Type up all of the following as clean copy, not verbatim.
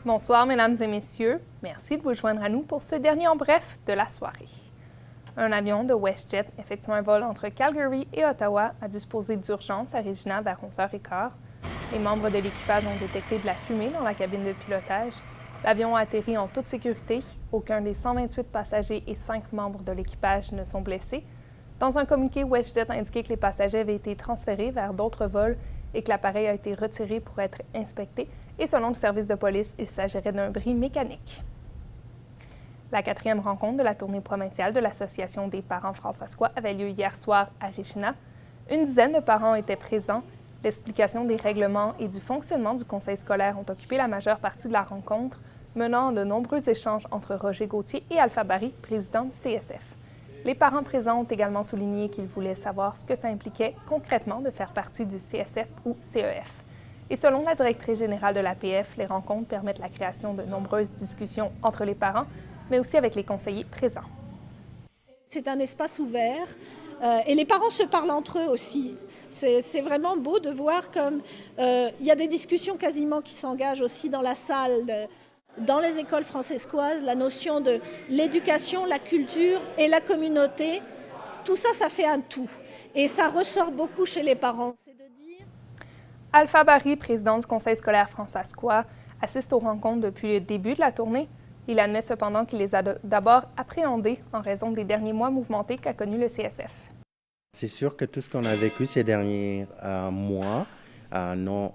Bonsoir, mesdames et messieurs. Merci de vous joindre à nous pour ce dernier en bref de la soirée. Un avion de WestJet effectuant un vol entre Calgary et Ottawa a dû se poser d'urgence à Regina vers 11h15. Les membres de l'équipage ont détecté de la fumée dans la cabine de pilotage. L'avion a atterri en toute sécurité. Aucun des 128 passagers et 5 membres de l'équipage ne sont blessés. Dans un communiqué, WestJet a indiqué que les passagers avaient été transférés vers d'autres vols et que l'appareil a été retiré pour être inspecté. Et selon le service de police, il s'agirait d'un bris mécanique. La 4e rencontre de la tournée provinciale de l'Association des parents francescois avait lieu hier soir à Regina. Une dizaine de parents étaient présents. L'explication des règlements et du fonctionnement du conseil scolaire ont occupé la majeure partie de la rencontre, menant à de nombreux échanges entre Roger Gauthier et Alpha Barry, président du CSF. Les parents présents ont également souligné qu'ils voulaient savoir ce que ça impliquait concrètement de faire partie du CSF ou CEF. Et selon la directrice générale de l'APF, les rencontres permettent la création de nombreuses discussions entre les parents, mais aussi avec les conseillers présents. C'est un espace ouvert et les parents se parlent entre eux aussi. C'est vraiment beau de voir comme il y a des discussions quasiment qui s'engagent aussi dans la salle. Dans les écoles francescoises, la notion de l'éducation, la culture et la communauté, tout ça, ça fait un tout. Et ça ressort beaucoup chez les parents. Alpha Barry, président du conseil scolaire francescois, assiste aux rencontres depuis le début de la tournée. Il admet cependant qu'il les a d'abord appréhendées en raison des derniers mois mouvementés qu'a connus le CSF. C'est sûr que tout ce qu'on a vécu ces derniers mois ont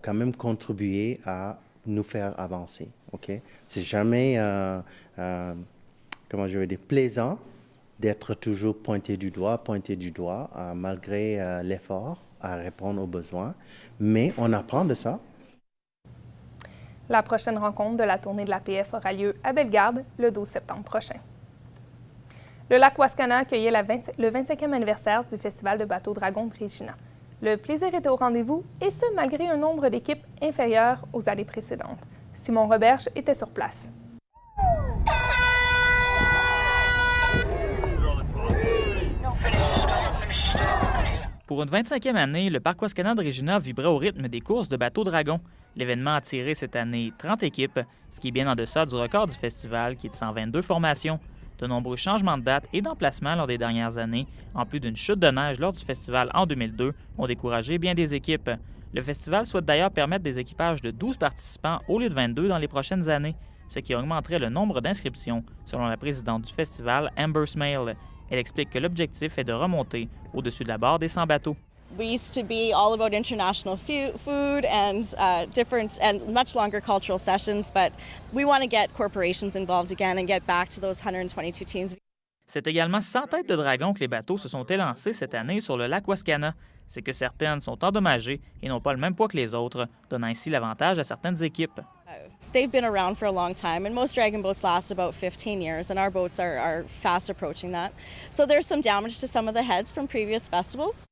quand même contribué à nous faire avancer. Okay? C'est jamais, plaisant d'être toujours pointé du doigt, malgré l'effort à répondre aux besoins, mais on apprend de ça. La prochaine rencontre de la tournée de l'APF aura lieu à Bellegarde le 12 septembre prochain. Le lac Wascana accueillait le 25e anniversaire du Festival de bateaux dragons de Regina. Le plaisir était au rendez-vous, et ce, malgré un nombre d'équipes inférieur aux années précédentes. Simon Roberge était sur place. Pour une 25e année, le Parc Wascana de Regina vibrait au rythme des courses de bateaux dragons. L'événement a attiré cette année 30 équipes, ce qui est bien en deçà du record du festival qui est de 122 formations. De nombreux changements de date et d'emplacement lors des dernières années, en plus d'une chute de neige lors du festival en 2002, ont découragé bien des équipes. Le festival souhaite d'ailleurs permettre des équipages de 12 participants au lieu de 22 dans les prochaines années, ce qui augmenterait le nombre d'inscriptions, selon la présidente du festival, Amber Smale. Elle explique que l'objectif est de remonter au-dessus de la barre des 100 bateaux. We used to be all about international food and different and much longer cultural sessions, but we want to get corporations involved again and get back to those 122 teams. C'est également 100 têtes de dragon que les bateaux se sont élancés cette année sur le lac Wascana. C'est que certaines sont endommagées et n'ont pas le même poids que les autres, donnant ainsi l'avantage à certaines équipes. They've been around for a long time, and most dragon boats last about 15 years, and our boats are fast approaching that. So there's some damage to some of the heads from previous festivals.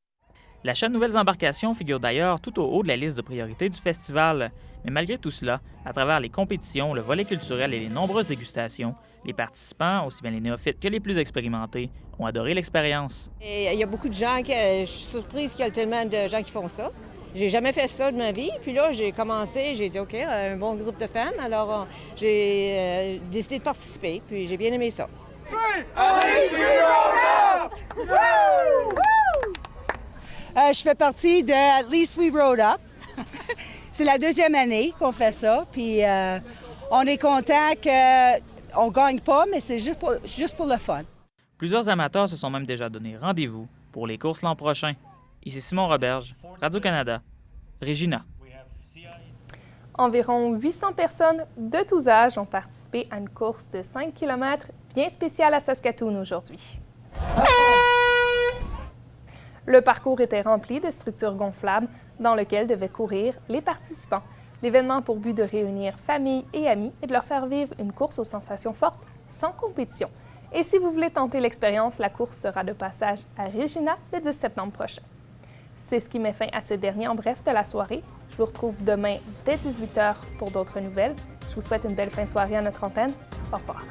L'achat de nouvelles embarcations figure d'ailleurs tout au haut de la liste de priorités du festival. Mais malgré tout cela, à travers les compétitions, le volet culturel et les nombreuses dégustations, les participants, aussi bien les néophytes que les plus expérimentés, ont adoré l'expérience. Il y a beaucoup de gens je suis surprise qu'il y a tellement de gens qui font ça. J'ai jamais fait ça de ma vie. Puis là, j'ai commencé, j'ai dit, OK, un bon groupe de femmes. Alors, j'ai décidé de participer, puis j'ai bien aimé ça. Je fais partie de At Least We Rode Up. C'est la 2e année qu'on fait ça. Puis on est content qu'on ne gagne pas, mais c'est juste pour le fun. Plusieurs amateurs se sont même déjà donné rendez-vous pour les courses l'an prochain. Ici Simon Roberge, Radio-Canada, Regina. Environ 800 personnes de tous âges ont participé à une course de 5 km bien spéciale à Saskatoon aujourd'hui. Le parcours était rempli de structures gonflables dans lesquelles devaient courir les participants. L'événement a pour but de réunir familles et amis et de leur faire vivre une course aux sensations fortes sans compétition. Et si vous voulez tenter l'expérience, la course sera de passage à Regina le 10 septembre prochain. C'est ce qui met fin à ce dernier en bref de la soirée. Je vous retrouve demain dès 18h pour d'autres nouvelles. Je vous souhaite une belle fin de soirée à notre antenne. Au revoir.